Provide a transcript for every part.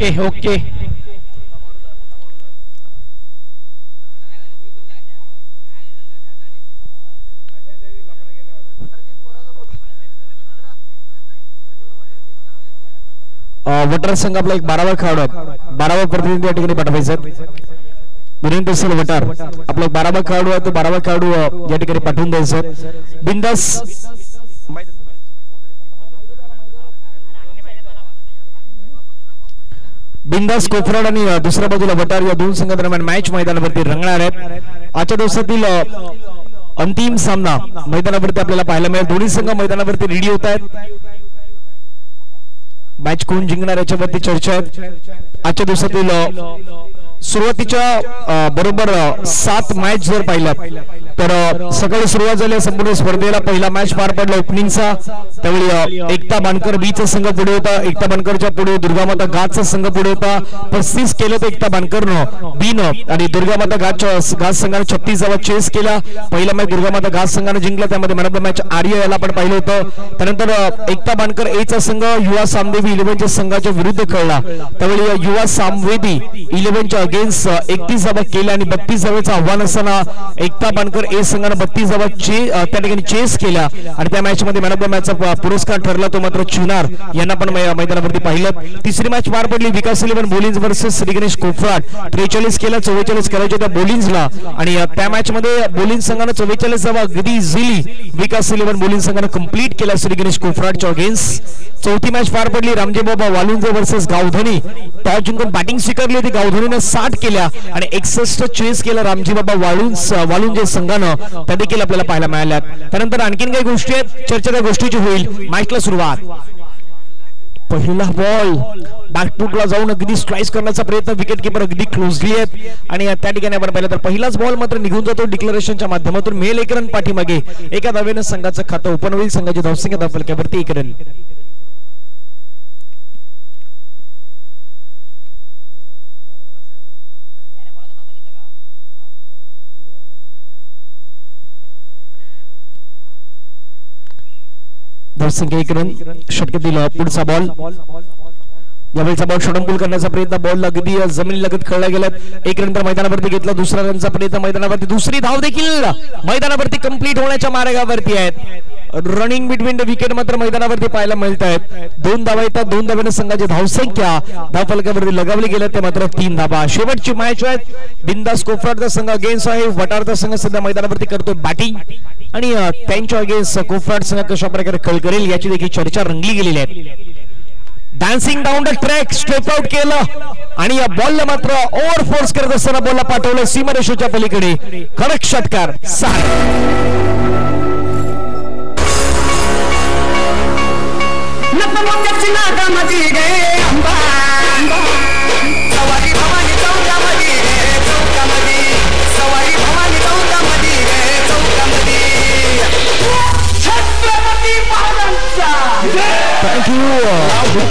Okay okay water संघ आपला एक 12वा खेळाडू 12वा प्रतिनिधी या ठिकाणी पाठवायचा विनंती असेल वटार आपला 12वा खेळाडू आहे तो 12वा खेळाडू या ठिकाणी पाठवून द्यायचं बिंदास बिंदास कोफराड आणि दुसऱ्या बाजूला वटार या दोन संघादरम्यान मॅच मैदानावरती रंगणार आहेत आजच्या दिवसातील अंतिम सामना मैदानावरती आपल्याला पाहायला मिळेल दोन्ही संघ मैदानावरती रेडी होत आहेत मॅच कोण जिंकणार याच्यावरती चर्चा आहे आजच्या दिवसातील सुरुवातीच्या बरोबर 7 मॅच जर पाहिल्या तर सकाळी सुरुवात झाली संपूर्ण स्पर्धेला पहिला मॅच पार पडला ओपनिंगचा त्यावेळी एकता बांधकर बीचा संघ पुढे होता एकता बांधकरच्या पुढे दुर्गामाता घाटचा संघ पुढे होता 35 केलं तर एकता बांधकरनं बीनं आणि दुर्गामाता घाट संघाने 36 धावा चेस केला पहिला मॅच दुर्गामाता घाट संघाने जिंकला त्यामध्ये मॅन ऑफ द मॅच आर्य याला आपण पाहिलं होतं त्यानंतर एकता बांधकर एचा संघ युवा सामवेदी 11च्या संघाच्या विरुद्ध खेळला त्यावेळी युवा सामवेदी 11च्या अगेन्स्ट 31 धावा केल्या आणि 32 धावेचं आव्हान असताना एकता बांधकर ए संघाने 32 धावा त्या ठिकाणी चेस केल्या आणि त्या मॅच मध्ये मॅन ऑफ द मॅचचा पुरस्कार ठरला तो मात्र चिनार यांना पण मैदानावरती पाहिलं तिसरी मॅच पार पडली विकास 11 बोलिंज वर्सेस श्री गणेश कोफराड 43 केला 44 करायचे त्या बोलिंजला आणि त्या मॅच मध्ये बोलिंज संघाने 44 धावा अगदी इझिली विकास 11 बोलिंज संघाने कंप्लीट केला श्री गणेश कोफराडच्या अगेन्स्ट चौथी मॅच पार पडली रामजी बाबा वालुंजे वर्सेस गावधनी टॉस जिंकून बॅटिंग स्वीकारली होती गावधनीने 60 केल्या आणि 61 चेस केला रामजी बाबा वालुंजे संघानं त्या देखील आपल्याला पाहायला मिळाल्या त्यानंतर आणखीन काही गोष्टी आहेत चर्चा त्या गोष्टीची होईल मॅचला सुरुवात पहिला बॉल बॅकफूटला जाऊन अगदी स्ट्राईक करण्याचा प्रयत्न विकेट किपर अगदी क्लोजली आहेत आणि त्या ठिकाणी आपण पाहिलं तर पहिलाच बॉल मात्र निघून जातो डिक्लेरेशनच्या माध्यमातून मेल 1 रन पाठीमागे एका धावेनं संघाचं खातं ओपन होईल संघाची धावसंख्या धावफलकावरती 1 रन धावसंख्या 1 रन षटकातील पुढचा बॉल यावेळीचा बॉल षटंपूल करण्याचा प्रयत्न बॉल अगदी जमिनीलगत खेळला गेलात 1 रन तर मैदानावरती घेतला दुसरा रनचा प्रयत्न मैदानावरती दुसरी धाव देखील मैदानावरती कंप्लीट होण्याच्या मार्गावरती आहेत रनिंग बिटवीन द विकेट मात्र मैदानावरती पाहायला मिळत आहेत 2 धावा येतात 2 धाव्याने संघाची धावसंख्या धावफलकावरती लगावली गेल्या ते मात्र 3 धावा शेवटची मॅच आहे बिंदास कोफराडचा संघ अगेन्स्ट आहे वटारचा संघ सध्या मैदानावरती करतोय बॅटिंग आणि त्यांच्या अगेन्स्ट कोफराड संघ कशा प्रकारे खेळ करेल याची देखील चर्चा रंगली गेलेली आहे डान्सिंग डाऊन द ट्रॅक स्ट्रेप आउट केलं आणि या बॉलला मात्र ओव्हर फोर्स करत असताना बॉलला पाठवलं सीमारेषेच्या पलीकडे कडक षटकार 6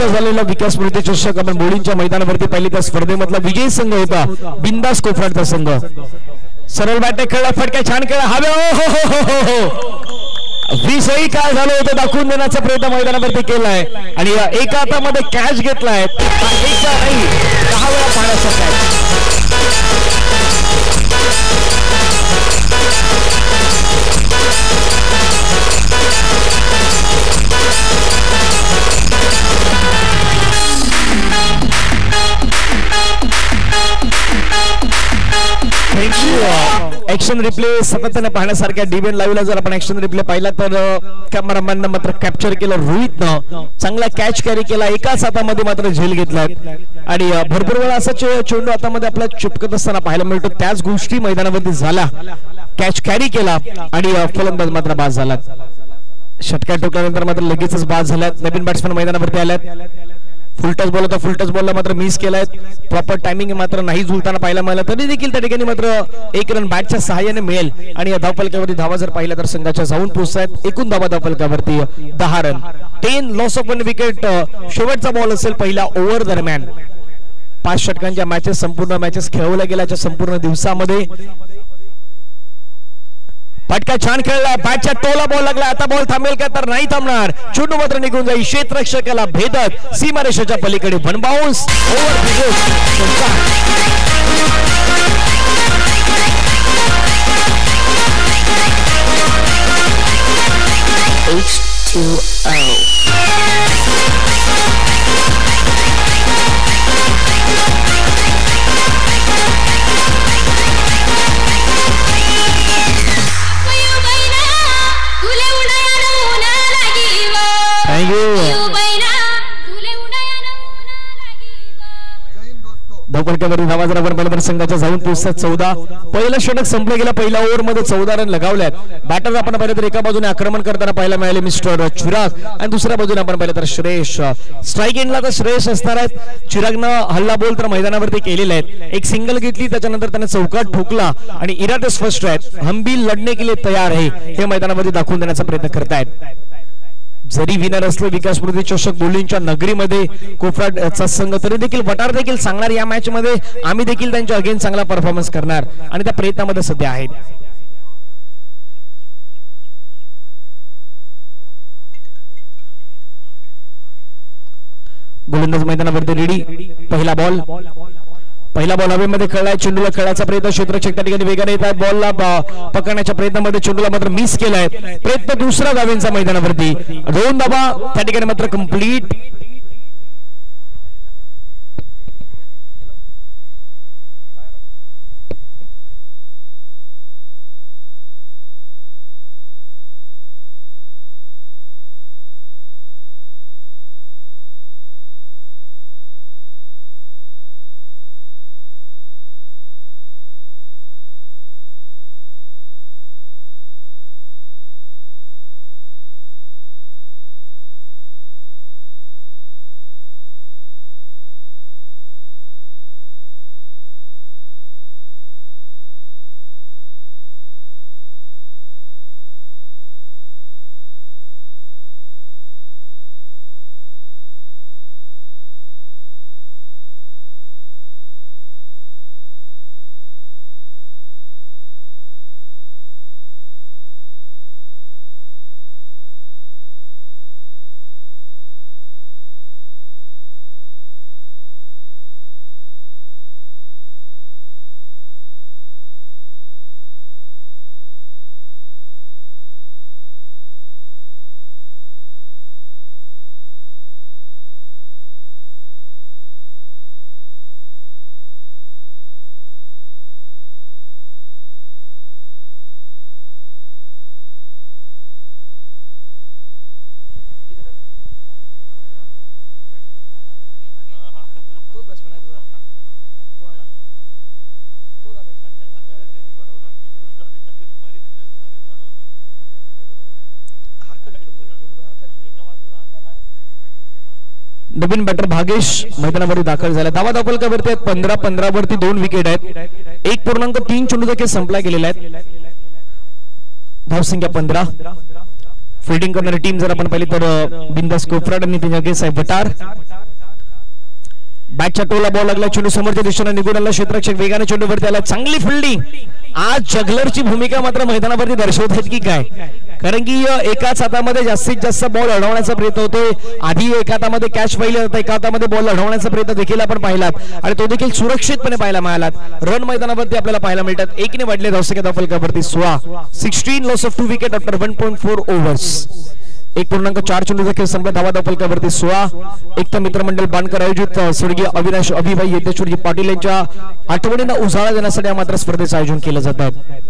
झालेला विकास स्मृती चषक आपण बोलिंगच्या मैदानावरती पाहिले त्या स्पर्धेमधला विजयी संघ होता बिंदास कोफराडचा संघ सरळ बॅट खेळला फटका छान खेळला हवे विषयी काय झालं होतं दाखवून देण्याचा प्रयत्न मैदानावरती केलाय आणि एका हातामध्ये कॅच घेतलाय 10 वेळा पाण्याचा कॅच ऍक्शन रिप्ले सातत्याने पाहण्यासारख्या डीबीएन लाईव्हला जर आपण ऍक्शन रिप्ले पाहिला तर कॅमेरामॅननं मात्र कॅप्चर केलं रोहितनं चांगला कॅच कॅरी केला एकाच हातामध्ये मात्र झेल घेतला आणि भरपूर वेळा असा चेंडू हातामध्ये आपला चिपकत असताना पाहायला मिळतो त्याच गोष्टी मैदानावरती झाल्या कॅच कॅरी केला आणि फलंदाज मात्र बाद झाला षटकार ठोकल्यानंतर मात्र लगेचच बाद झाल्यात नवीन बॅट्समन मैदानावरती आल्यात फुल टच बॉल होता फुल टच बॉलला मात्र मिस केलाय प्रॉपर टायमिंग मात्र नाही जुळताना पाहायला मिळाला तरी देखील त्या ठिकाणी मात्र 1 रन बॅटच्या सहाय्याने मिळेल आणि या धावफलकावरती धावा जर पाहिला तर संघाच्या जाऊन पोहोचतायत एकूण धावा धावफलकावरती 10 रन 10 लॉस ऑफ 1 विकेट शेवटचा बॉल असेल पहिल्या ओव्हर दरम्यान 5 षटकांच्या मॅचेस संपूर्ण मॅचेस खेळवल्या गेल्याच्या संपूर्ण दिवसामध्ये फटका छान खेळला, बॅटच्या टोला बॉल लागला, आता बॉल थांबेल का तर नाही थांबणार, चेंडू मात्र निघून जाईल क्षेत्ररक्षकाला भेदत सीमारेषेच्या पलीकडे. वन बाउन्स धावपलकावरील धावा जर आपण पहिल्या संघाच्या जाऊन पोहोचतात 14. पहिलं षटक संपलं गेलं, पहिल्या ओव्हर मध्ये 14 रन लगावल्यात. बॅटर आपण पाहिलं तर एका बाजूने आक्रमण करताना पाहायला मिळाले मिस्टर चिराग आणि दुसऱ्या बाजूने आपण पाहिलं तर श्रेयस. स्ट्राईक एंडला तर श्रेयस असणार आहेत. चिरागनं हल्ला बोल तर मैदानावरती केलेला आहे, एक सिंगल घेतली, त्याच्यानंतर त्याने चौकाट ठोकला आणि इरादे स्पष्ट आहेत, हम भी लढने के लिए तयार आहे हे मैदानामध्ये दाखवून देण्याचा प्रयत्न करतायत. जरी विनर असले विकास स्मृती चषक बोलींच्या नगरीमध्ये कोफराडचा संघ, तरी देखील वटार देखील सांगणार या मॅच मध्ये आम्ही देखील त्यांच्या अगेन चांगला परफॉर्मन्स करणार आणि त्या प्रयत्नामध्ये सध्या आहेत. गोलंदाज मैदानावरती रेडी. पहिला बॉल हवेमध्ये खेळलाय, चेंडूला खेळायचा प्रयत्न, क्षेत्ररक्षक त्या ठिकाणी वेगाने येत आहेत, बॉलला पकडण्याच्या प्रयत्नामध्ये चेंडूला मात्र मिस केलाय. प्रयत्न दुसरा धावेंचा मैदानावरती, 2 धावा त्या ठिकाणी मात्र कंप्लीट. नवीन बॅटर भागेश मैदानावरती दाखल झाला. धावा धावपलकावरती आहेत 15 वरती 2 विकेट आहेत. 1.3 चेंडू देखील संपला गेलेला आहेत. धावसंख्या 15. फिल्डिंग करणारी टीम जर आपण पाहिली तर बिंदास कोफराड आणि त्यांच्या अगेन्स्ट आहे वटार. बॅटच्या टोला बॉल लागला, चेंडू समोरच्या दिशेने निघून आला, क्षेत्ररक्षक वेगाने चेंडूवरती आला. चांगली फिल्डिंग. आज जगलरची भूमिका मात्र मैदानावरती दर्शवत आहेत की काय, कारण की एकाच हातामध्ये जास्तीत जास्त बॉल अडवण्याचा प्रयत्न होतोय. आधी एका हातामध्ये कॅच पाहिली जाते, एका हातामध्ये बॉल अडवण्याचा प्रयत्न देखील आपण पाहिलात आणि तो देखील सुरक्षितपणे पाहायला मिळाला. रन मैदानावरती आपल्याला पाहायला मिळतात. 1 वाढले धावसंख्या धावफलकावरती 16 loss of 2 wicket after 1.4 overs. 1.4 चेंडू देखील संपला. धावा धावफलकावरती 16. एकता मित्रमंडळ बाणकर आयोजित स्वर्गीय अविनाश अभिभाई यज्ञेश्वरजी पाटील यांच्या आठवणींना उजाळा देण्यासाठी मात्र स्पर्धेचं आयोजन केलं जात आहे.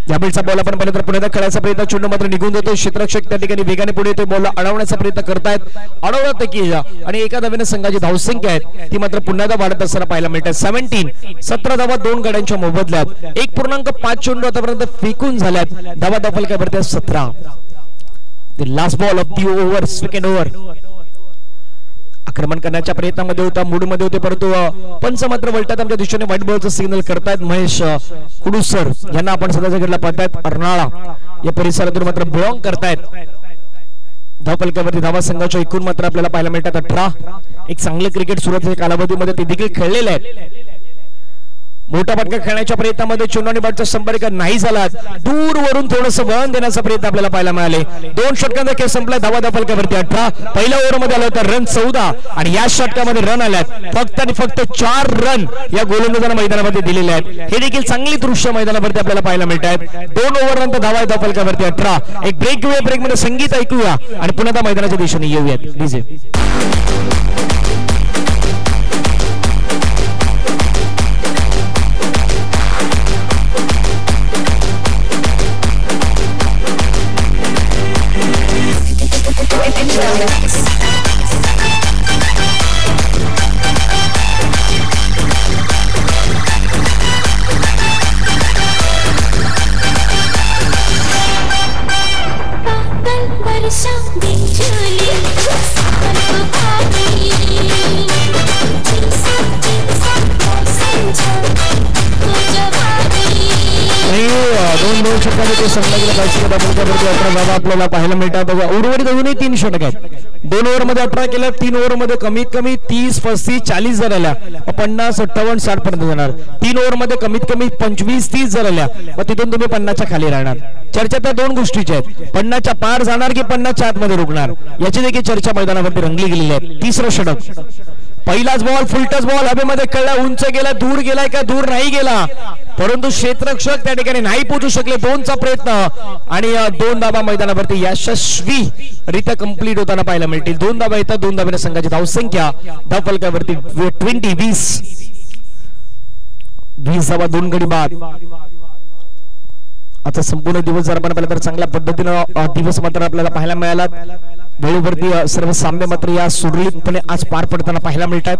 यावेळचा बॉल आपण पाहिलं तर पुन्हा खेळायचा प्रयत्न, चेंडू मात्र निघून जातो. क्षेत्ररक्षक त्या ठिकाणी वेगाने पुढे येतो, बॉल अडवण्याचा प्रयत्न करतायत, अडवण्यात देखील आणि एका धावेने संघाची धावसंख्या आहे ती मात्र पुन्हा वाढत असताना पाहायला मिळतात. 17 धावा 2 गड्यांच्या मोबदल्यात. 1.5 चेंडू आतापर्यंत फेकून झाल्यात. धावा धावफलकावरती 17. The last ball of the over, second over. आक्रमण करण्याच्या प्रयत्नामध्ये होता, मूड मध्ये होते, परंतु पंच मात्र वळतात आमच्या दिशेने व्हाईट बॉलचं सिग्नल करतायत. महेश कुडूसर यांना आपण सध्याच्या घडला पाहतायत. अर्नाळा या परिसरातून मात्र बिलॉंग करतायत. धावफलकावरती धावा संघाच्या एकूण मात्र आपल्याला पाहायला मिळतात 18. एक चांगले क्रिकेट सुरुवातीच्या कालावधीमध्ये ते देखील खेळलेले आहेत. मोठा फटका खेळण्याच्या प्रयत्नामध्ये चुनानी बॅटचा संपर्क नाही झाला, दूरवरून थोडंसं वळण देण्याचा प्रयत्न आपल्याला पाहायला मिळाले. 2 षटकांचा खेळ संपला. धावा फलकावरती 18. पहिल्या ओव्हरमध्ये आला होता रन 14 आणि या षटकामध्ये रन आल्यात फक्त आणि फक्त 4 रन या गोलंदाजांना मैदानामध्ये दिलेले आहेत. हे देखील चांगली दृश्य मैदानावरती आपल्याला पाहायला मिळत आहेत. 2 ओव्हर नंतर धावा फलकावरती 18. एक ब्रेक घेऊया, ब्रेक मध्ये संगीत ऐकूया आणि पुन्हा मैदानाच्या दिशेने येऊयात. डीजे आपल्याला पाहायला मिळतात. उर्वरित अजूनही 3 षटक आहेत. 2 ओव्हरमध्ये 18 केल्या, 3 ओव्हरमध्ये कमीत कमी 30, 35, 40 जर आल्या 50, 58, 60 पर्यंत जाणार. 3 ओव्हरमध्ये कमीत कमी 25, 30 जर आल्या तिथून तुम्ही 50च्या खाली राहणार. चर्चा त्या 2 गोष्टीच्या आहेत, 50च्या पार जाणार की 50च्या आतमध्ये रुकणार, याची देखील चर्चा मैदानावरती रंगली गेलेली आहे. 3रं षटक. पहिलाच बॉल फुलटच बॉल हवेमध्ये कळला, उंच गेला, दूर गेलाय का दूर नाही गेला, परंतु क्षेत्ररक्षक त्या ठिकाणी नाही पोहोचू शकले. 2चा प्रयत्न आणि 2 धावा मैदानावरती यशस्वीरित्या कंप्लीट होताना पाहायला मिळतील. 2 धावा येतात, 2 धाब्याने संघाची धावसंख्या धावफलकावरती 20 धावा 2 गडी बाद. आता संपूर्ण दिवस जर आपण पाहिलं तर चांगल्या पद्धतीनं दिवस मात्र आपल्याला पाहायला मिळाला. वेळेवरती सर्व सामने मात्र या सुरळीतपणे आज पार पडताना पाहायला मिळतात.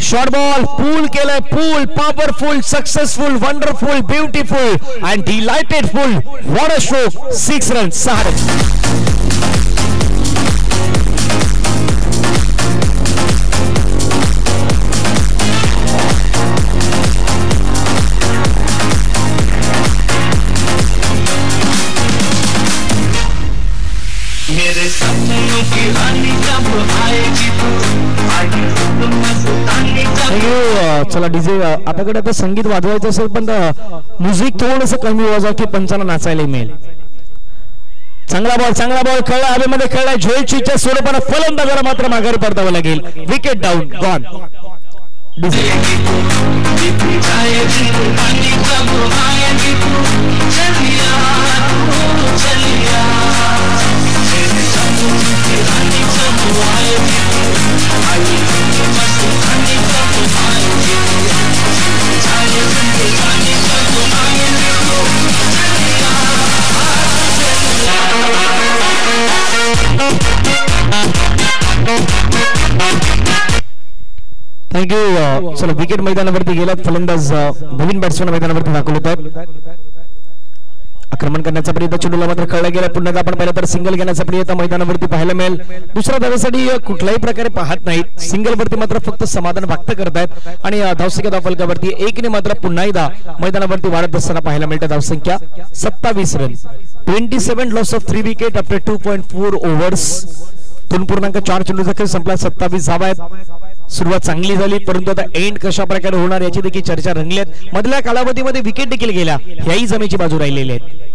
शॉर्ट बॉल पूल केलाय, pull powerful, successful, wonderful, beautiful and delightful. What a stroke. 6 run 6 run. मेरे सपनों की रानी कब आएगी तू, चला डीजे आपल्याकडे आता संगीत वाजवायचं असेल पण म्युझिक थोडंसं कमी वाजवा की पंचांना नाचायला मिळेल. चांगला बॉल खेळला, हवेमध्ये खेळला, झोलचीच्या स्वरूपाने फलंदाजाला मात्र माघारी परतावं लागेल. Wicket down gone. थँक्यू. चला विकेट मैदानावरती गेलात. फलंदाज नवीन बॅट्समॅन मैदानावरती दाखल होत आहेत. आक्रमण करण्याचा प्रयत्न चेंडूला मात्र कळला गेला. पुन्हा आपण पाहिलं तर सिंगल घेण्याचा प्रयत्न मैदानावरती पाहायला मिळेल. दुसऱ्या धावेसाठी कुठल्याही प्रकारे पाहत नाहीत. सिंगल वरती मात्र फक्त समाधान व्यक्त करतायत आणि धावसंख्या धावफलकावरती 1 ने मात्र पुन्हा एकदा मैदानावरती वाढत असताना पाहायला मिळते. धावसंख्या 27 run. 27 loss of 3 wicket after 2.4 overs. 2.4 चेंडूचा खेळ संपला. 27 धावा आहेत. सुरुवात चांगली झाली परंतु आता एंड कशा प्रकारे होणार याची देखील चर्चा रंगली आहे. मधल्या कालावधीमध्ये विकेट देखील गेल्या, ह्याही जमेची बाजू राहिलेली आहेत.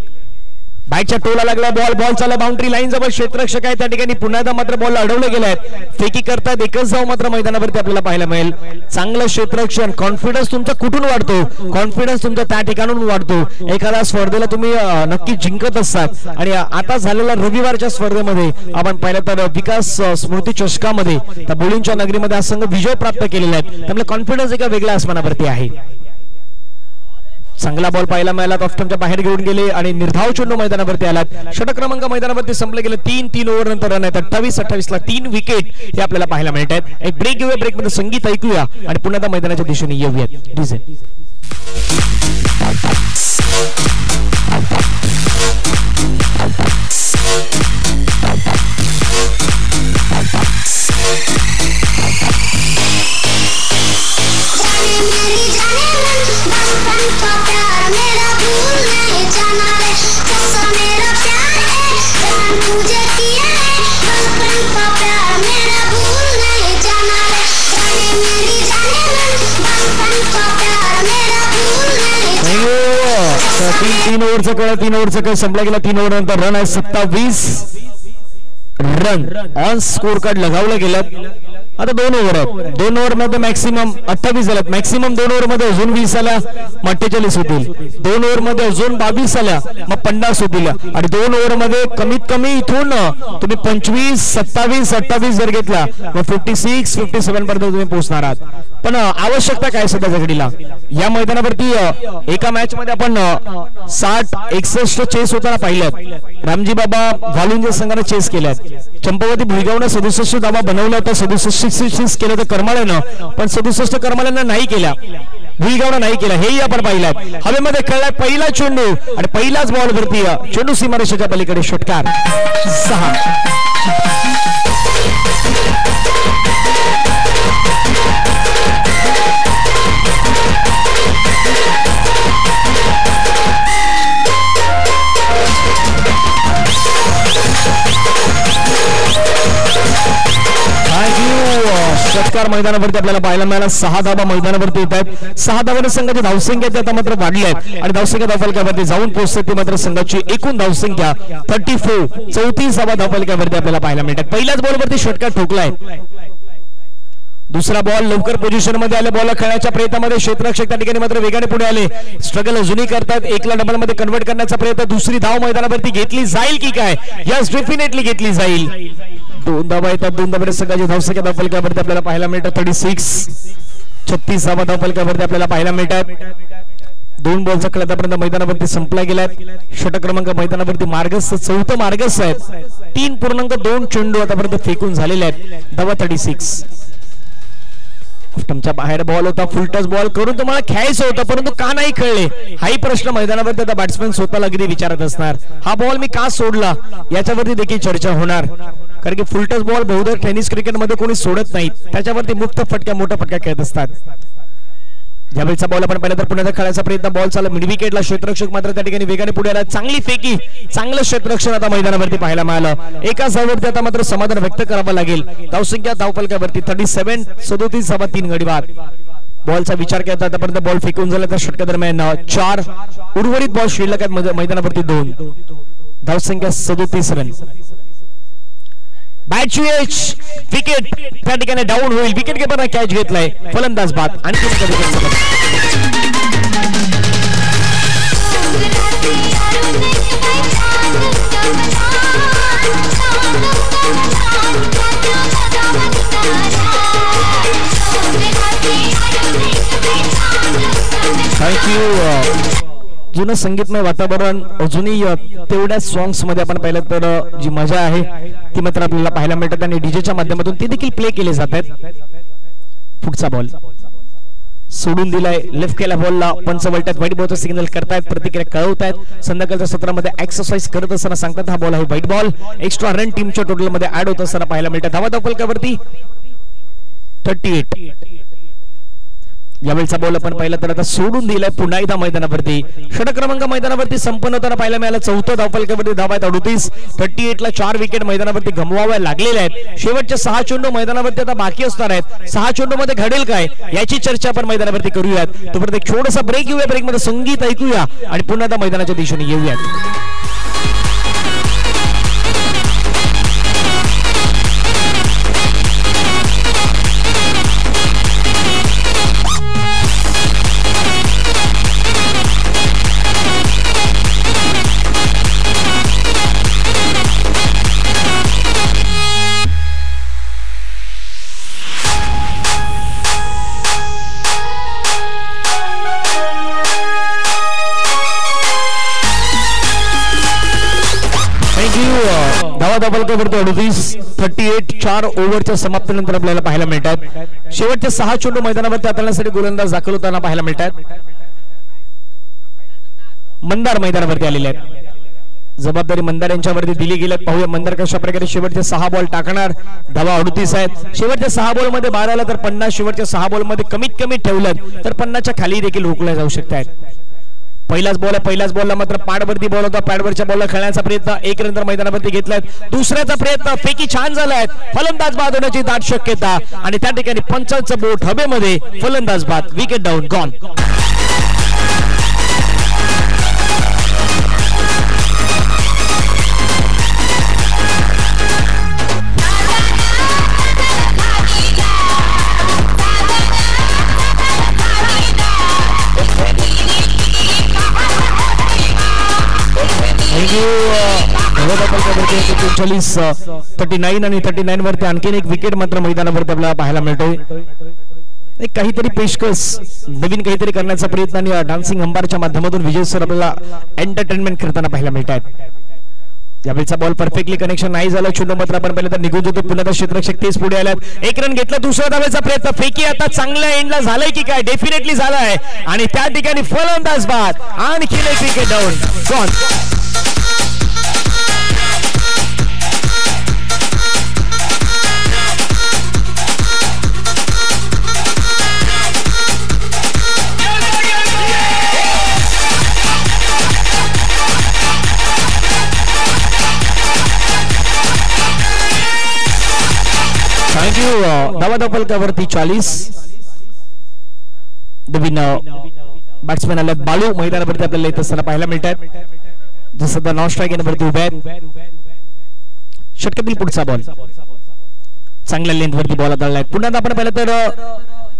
बॅटच्या टोला लागला, बॉल चालला बाउंड्री लाईन जवळ. क्षेत्ररक्षक आहे त्या ठिकाणी पुन्हा एकदा मात्र बॉल अडवले गेले आहेत. फेकी करतात, एकच धाव मात्र मैदानावरती आपल्याला पाहायला मिळेल. चांगलं क्षेत्ररक्षण. कॉन्फिडन्स तुमचा कुठून वाढतो? कॉन्फिडन्स तुमचा त्या ठिकाणून वाढतो. एखाद्या स्पर्धेला तुम्ही नक्की जिंकत असतात आणि आता झालेल्या रविवारच्या स्पर्धेमध्ये आपण पाहिलं तर विकास स्मृती चषकामध्ये त्या बोलिंगच्या नगरीमध्ये हा संघ विजय प्राप्त केलेला आहे. त्यामुळे कॉन्फिडन्स एका वेगळ्या आसमानावरती आहे. चांगला बॉल पाहायला मिळाला, ऑफस्टंपच्या बाहेर घेऊन गेले आणि निर्धाव चेंडू मैदानावरती आला. षटक क्रमांक मैदानावरती संपले गेले. 3 ओव्हर नंतर रन आहेत. 28 ला 3 विकेट हे आपल्याला पाहायला मिळत आहेत. एक ब्रेक घेऊया, ब्रेक मध्ये संगीत ऐकूया आणि पुन्हा त्या मैदानाच्या दिशेने येऊयात. डीजे Pop तीन ओव्हरचा खेळ संपला गेला. 3 ओव्हर नंतर रन आहे 27 रन ऑन स्कोर कार्ड लगावलं गेलं. आता 2 ओव्हर आहेत. 2 ओव्हर मध्ये मॅक्सिमम 28 झाल्यात. मॅक्सिमम 2 ओव्हर मध्ये अजून 20 आल्या मग 48 होतील. 2 ओव्हर मध्ये अजून 22 आल्या मग 50 होतील. आणि 2 ओव्हर मध्ये कमीत कमी इथून तुम्ही 25 27 28 जर घेतला मग 56 57 पर्यंत तुम्ही पोहोचणार आहात. पण आवश्यकता काय सध्या घडीला या मैदानावरती एका मॅच मध्ये आपण 60 61 चेस होताना पाहिल्यात. रामजी बाबा भालुंजे संघाने चेस केल्यात. चंपावती भुईगावनं 67 धावा बनवला होता. 67 केलं तर करमाळ्यानं पण 67 करमाळ्यानं नाही केल्या. भुईगावनं नाही केलं हेही आपण पाहिलं. हवेमध्ये खेळलाय पहिला चेंडू आणि पहिलाच बॉल वरती चेंडू सीमारेषेच्या पलीकडे षटकार 6. षटकार मैदानावरती आपल्याला पाहायला मिळाला. 6 धावा मैदानावरती येत आहेत. 6 धावांच्या संघाची धावसंख्या आता मात्र वाढली आहे आणि धावसंख्या धावफलकावरती जाऊन पोहोचते ती मात्र संघाची एकूण धावसंख्या 34 34 धावा धावफलकावरती आपल्याला पाहायला मिळतात. पहिल्याच बॉलवरती षटकार ठोकलाय. दुसरा बॉल लवकर पोझिशन मध्ये आले. बॉल खेळण्याच्या प्रयत्नामध्ये क्षेत्ररक्षक त्या ठिकाणी मात्र वेगाने पुढे आले. स्ट्रगल अजूनही करतात. 1 ला डबल मध्ये कन्वर्ट करण्याचा प्रयत्न. दुसरी धाव मैदानावरती घेतली जाईल की काय? यस डेफिनेटली घेतली जाईल. 2 धावा येतात. 2 धावांच्या संघाची धावसंख्या धावफलकावरती आपल्याला पाहायला मिळतात 36 36 धावा धावफलकावरती आपल्याला पाहायला मिळतात. 2 बॉलचा खेळ आतापर्यंत मैदानावरती संपला गेलाय. षटक क्रमांक मैदानावरती मार्गस्थ 4थं मार्गस्थ आहेत. 3.2 चेंडू आतापर्यंत फेकून झालेले आहेत. धावा 36. तुमच्या बाहेर बॉल होता. फुल टच बॉल करून तुम्हाला खेळायचं होतं परंतु का नाही खेळले हाही प्रश्न मैदानावरती आता बॅट्समॅन स्वतःला अगदी विचारत असणार. हा बॉल मी का सोडला याच्यावरती देखील चर्चा होणार. कारण की फुल टच बॉल बहुधा टेनिस क्रिकेट मध्ये कोणी सोडत नाही. त्याच्यावरती मुक्त फटक्या मोठा फटका खेळत असतात. ज्यावेळेचा बॉल आपण पहिला तर पुण्याचा खेळायचा प्रयत्न. बॉल चालला मिड विकेटला. क्षेत्ररक्षक मात्र त्या ठिकाणी वेगाने पुढे आला. चांगली फेकी चांगलं क्षेत्ररक्षण आता मैदानावरती पाहायला मिळालं. एका धावेवरती आता मात्र समाधान व्यक्त करावं लागेल. धावसंख्या धावफलकावरती 37 37 धावा 3 गडी बाद. बॉलचा विचार केला आतापर्यंत बॉल फेकून झाला तर षटका दरम्यान 4 उर्वरित बॉल शिल्लक आहेत मैदानावरती 2. धावसंख्या 37 रन. बॅट एज विकेट त्या ठिकाणी डाऊन होईल. विकेट कीपरने कॅच घेतलाय. फलंदाज बाद. आणखी थँक्यू. जुनं संगीतमय वातावरण अजूनही तेवढ्या सॉंग्स मध्ये आपण पाहिलं तर जी मजा आहे ती मात्र आपल्याला पाहायला मिळतात आणि डीजेच्या माध्यमातून ते देखील प्ले केले जात आहेत. पुढचा बॉल सोडून दिलाय. लेफ्ट केला बॉलला पंच वळतात. व्हाईट बॉलचा सिग्नल करतायत. प्रतिक्रिया कळवतायत. संध्याकाळच्या सत्रामध्ये एक्सरसाइज करत असताना सांगतात हा बॉल आहे व्हाईट बॉल. एक्स्ट्रा रन टीमच्या टोटल मध्ये ऍड होत असताना पाहायला मिळतात. धावा धावफलकावरती 38. यावेळचा बॉल आपण पाहिला तर आता सोडून दिलाय पुन्हा एकदा मैदानावरती. षटक क्रमांक मैदानावरती संपन्न होताना पाहायला मिळाला. 4थं धावफलकावरती धावा 38. 38 ला 4 विकेट मैदानावरती गमवाव्या लागलेल्या आहेत. शेवटचे 6 चेंडू मैदानावरती आता बाकी असणार आहेत. 6 चेंडू मध्ये घडेल काय याची चर्चा आपण मैदानावरती करूयात. तोपर्यंत एक छोटासा ब्रेक घेऊया. ब्रेक मध्ये संगीत ऐकूया आणि पुन्हा एकदा मैदानाच्या दिशेने येऊयात. धावा धावफलकावरती 38. 38 4 ओव्हरच्या समाप्तीनंतर आपल्याला पाहायला मिळतात. शेवटचे 6 चेंडू मैदानावरती हाताळण्यासाठी गोलंदाज दाखल होताना पाहायला मिळतात. मंदार मैदानावरती आलेले आहेत. जबाबदारी मंदार यांच्यावरती दिली गेली. पाहूया मंदार कशा प्रकारे शेवटचे 6 बॉल टाकणार. धावा 38 आहेत. शेवटच्या 6 बॉल मध्ये 12 आला तर 50. शेवटच्या 6 बॉल मध्ये कमीत कमी ठेवलं तर 50च्या खाली देखील रोखल्या जाऊ शकतात. पहिलाच बॉल आहे. पहिल्याच बॉलला मात्र पॅडवरती बॉल होता. पॅडवरच्या बॉलला खेळण्याचा प्रयत्न 1 रन मैदानावरती घेतलाय. दुसऱ्याचा प्रयत्न फेकी छान झालाय. फलंदाज बाद होण्याची दाट शक्यता आणि त्या ठिकाणी पंचांचं बोट हवेमध्ये. फलंदाज बाद. Wicket down gone. धावपलकावरती 39 आणि 39 वरती आणखीन एक विकेट मात्र मैदानावरती आपल्याला पाहायला मिळतोय. एक काहीतरी पेशकश नवीन काहीतरी करण्याचा प्रयत्न आणि डान्सिंग अंबारच्या माध्यमातून विजय सर आपल्याला एंटरटेनमेंट करताना पाहायला मिळतात. यावेळीचा बॉल परफेक्टली कनेक्शन नाही झालं. चुंडू मात्र आपण पाहिलं तर निघून जातो. पुन्हा क्षेत्ररक्षक तेच पुढे आल्यात. एक रन घेतला. दुसरा धावायचा प्रयत्न. फेकी आता चांगल्या एंडला झालाय की काय? डेफिनेटली झालाय आणि त्या ठिकाणी फलंदाज बाद. आणखी एक विकेट डाऊन गॉन. धावा धावपलकावरती 40. नवीन बॅट्समॅन आले बालू मैदानावरती आपल्याला येत असताना पाहायला मिळतात. जे सध्या नॉन स्ट्राईक वरती उभे आहेत. षटकातील पुढचा बॉल चांगल्या लेंथ वरती बॉल आदळलाय. पुन्हा आपण पाहिलं तर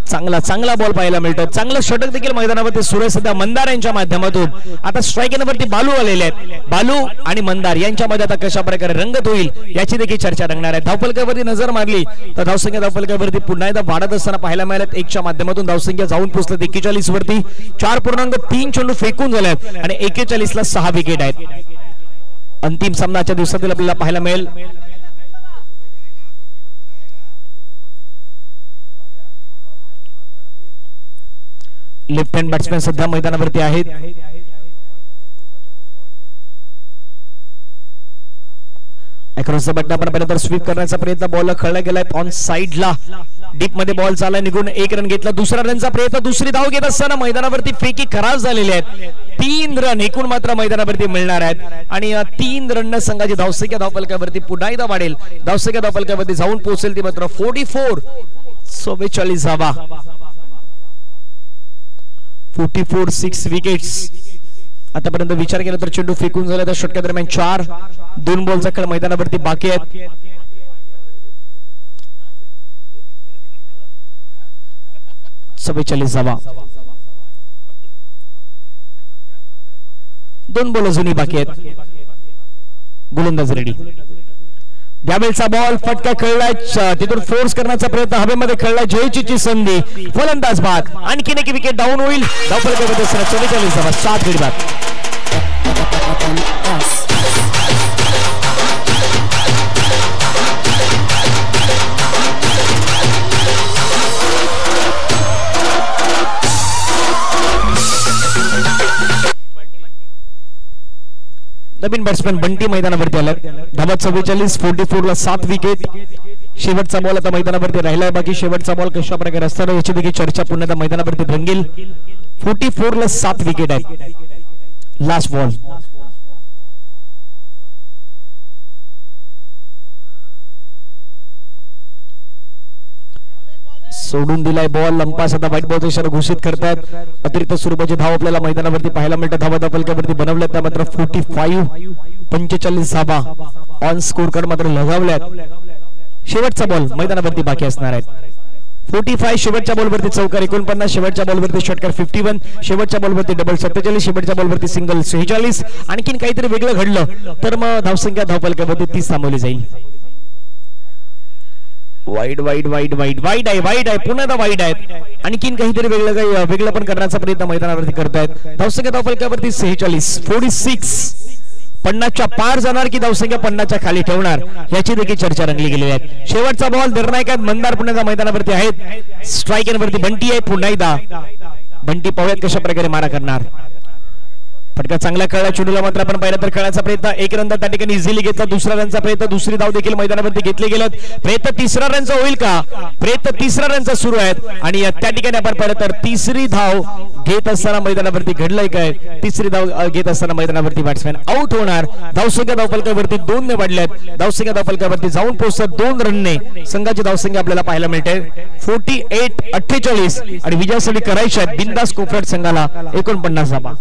चांगला बॉल पाहायला मिळतो. चांगलं षटक देखील मैदानावरती सुरू सध्या मंदार यांच्या माध्यमातून. आता स्ट्राईक वरती बालू आलेले आहेत. बालू आणि मंदार यांच्यामध्ये आता कशा प्रकारे रंगत होईल याची देखील चर्चा रंगणार आहे. धावपलकावरती नजर मारली तर धावसंख्या धावपलकावरती पुन्हा एकदा वाढत असताना पाहायला मिळाल्यात. 1च्या माध्यमातून धावसंख्या जाऊन पोहोचल्यात 41 वरती. 4.3 चेंडू फेकून झाल्यात आणि 41 ला 6 विकेट आहेत. अंतिम सामना आजच्या दिवसातील आपल्याला पाहायला मिळेल. लेफ्ट हँड बॅट्समॅन सध्या मैदानावरती आहेत. अक्रॉस द बॅट आपण पाहिलं तर स्वीप करण्याचा प्रयत्न. बॉल खेळला गेलाय ऑन साइडला. डीप मध्ये बॉल चालला. निघून 1 रन घेतला. दुसरा रनचा प्रयत्न. दुसरी धाव घेत असताना मैदानावरती फेकी खराब झालेली आहेत. 3 रन एकूण मात्र मैदानावरती मिळणार आहेत आणि 3 रन संघाची धावसंख्या धावपलकावरती पुन्हा एकदा वाढेल. धावसंख्या धावपलकावरती जाऊन पोहोचेल ती मात्र 44. 44 धावा. 44 6 विकेट्स. आतापर्यंत विचार केला तर चेंडू फेकून झाला. तर षटका दरम्यान 4 2 बॉलचा खेळ मैदानावरती बाकी आहेत. धावा. 2 बॉल अजूनही बाकी आहेत. गोलंदाज रेडी. यावेळचा बॉल फटका खेळलाय. तिथून फोर्स करण्याचा प्रयत्न हवेमध्ये खेळलाय. जयचीची संधी. फलंदाज बाद. आणखीन एक विकेट डाऊन होईल. धावपलकावरती 44 धावा. 7 गडी बाद. नवीन बॅट्समॅन बंटी मैदानावरती आला. धावा 44. 44 ला 7 विकेट. शेवटचा बॉल आता मैदानावरती राहिलाय. बाकी शेवटचा बॉल कशा प्रकारे असणार याची देखील चर्चा पुन्हा मैदानावरती रंगेल. 44 ला 7 विकेट आहेत. Last ball. सोडून दिलाय बॉल. लंपास आता व्हाईट बॉल इशारा घोषित करतात. अतिरिक्त स्वरूपाची धाव आपल्याला मैदानावरती पाहायला मिळतात. धावा धावपलकावरती बनवल्यात त्या मात्र 45 धावा ऑन स्कोर कार्ड मात्र लगावल्यात. शेवटचा बॉल मैदानावरती बाकी असणार आहेत. 45 शेवटच्या बॉलवरती चौकार 49. शेवटच्या बॉलवरती षटकार 51. शेवटच्या बॉलवरती डबल 47. शेवटच्या बॉलवरती सिंगल 46. आणखीन काहीतरी वेगळं घडलं तर मग धावसंख्या धावपलकावरती 30 थांबवली जाईल. वाईड आहे. पुन्हा वाईड आहेत. आणखीन काहीतरी वेगळं पण करण्याचा प्रयत्न मैदानावरती करतायत. धावसंख्या धावपलकावरती 46. 46 50च्या पार जाणार की धावसंख्या 50च्या खाली ठेवणार याची देखील चर्चा रंगली गेलेली आहे. शेवटचा बॉल निर्णायक आहेत. मंदार पुन्हा मैदानावरती आहेत. स्ट्राईक वरती बंटी आहे. पुन्हा एकदा बंटी पाहूयात कशा प्रकारे मारा करणार. फटका चांगला खेळला. चेंडूला मात्र आपण पाहिलं तर खेळाचा प्रयत्न. 1 रन त्या ठिकाणी इझिली घेतला. दुसरा रनचा प्रयत्न. दुसरी धाव देखील मैदानावरती घेतले गेलं. प्रयत्न 3रा रनचा होईल का? प्रयत्न 3रा रनचा सुरू आहे आणि त्या ठिकाणी आपण पाहिलं तर 3री धाव घेत असताना मैदानावरती घडलंय काय? 3री धाव घेत असताना मैदानावरती बॅट्समॅन आउट होणार. धावसंख्या धावपलकावरती 2 ने वाढल्यात. धावसंख्या धावपलकावरती जाऊन पोहोचतात 2 रनने. संघाची धावसंख्या आपल्याला पाहायला मिळते 48 आणि विजयासाठी करायच्या आहेत बिंदास कोफरट संघाला 49 धावा.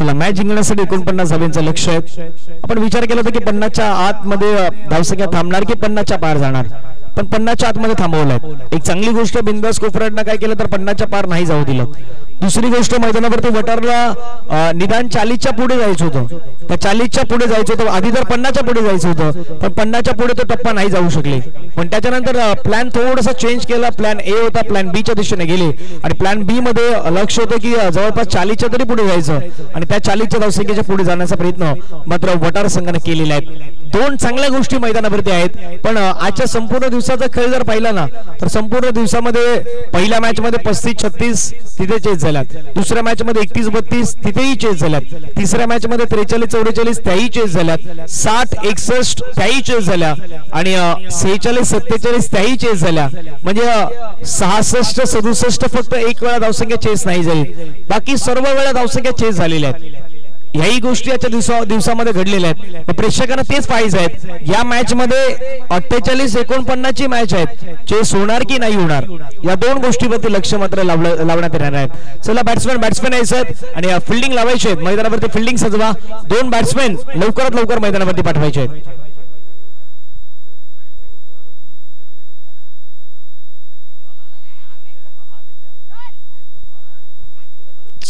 चला मॅच जिंकण्यासाठी 49 धावांचं लक्ष आहे. आपण विचार केला होता की 50च्या आतमध्ये धावसंख्या थांबणार की 50च्या पार जाणार, पण 50च्या आतमध्ये थांबवलंय. एक चांगली गोष्ट बिंदास कोफराटनं काय केलं तर 50च्या पार नाही जाऊ दिलं. दुसरी गोष्ट मैदानावरती वटारला निदान 40च्या पुढे जायचं होतं, त्या 40च्या पुढे जायचं होतं. आधी तर 50च्या पुढे जायचं होतं, पण 50च्या पुढे तो टप्पा नाही जाऊ शकले. पण त्याच्यानंतर प्लॅन थोडासा चेंज केला. प्लॅन ए होता, प्लॅन बी च्या दिशेने गेले आणि प्लॅन बी मध्ये लक्ष होतं की जवळपास 40च्या तरी पुढे जायचं आणि त्या 40च्या धावसंख्येच्या पुढे जाण्याचा प्रयत्न मात्र वटार संघाने केलेला आहे. दोन चांगल्या गोष्टी मैदानावरती आहेत, पण आजच्या संपूर्ण दिवसाचा खेळ जर पाहिला ना तर संपूर्ण दिवसामध्ये पहिल्या मॅच मध्ये 35-36 तिथे चेस झाल्यात, दुसऱ्या मॅच मध्ये 31-32 तिथेही चेस झाल्यात, तिसऱ्या मॅच मध्ये 43-44 त्याही चेस झाल्यात, 60-61 त्याही चेस झाल्या आणि 46-47 त्याही चेस झाल्या. म्हणजे 66-67 फक्त एक वेळा धावसंख्या चेस नाही झाली, बाकी सर्व वेळा धावसंख्या चेस झालेल्या आहेत. याही गोष्टी आजच्या दिवसामध्ये घडलेल्या आहेत. प्रेक्षकांना तेच पाहिजे आहेत. या मॅच मध्ये 48-49 ची मॅच आहे, चेस होणार की नाही होणार या दोन गोष्टीवरती लक्ष मात्र लावण्यात येणार आहे. चला बॅट्समॅन यायचं आणि फिल्डिंग लावायची आहेत. मैदानावरती फिल्डिंग सजवा. 2 बॅट्समॅन लवकरात लवकर मैदानावरती पाठवायचे आहेत.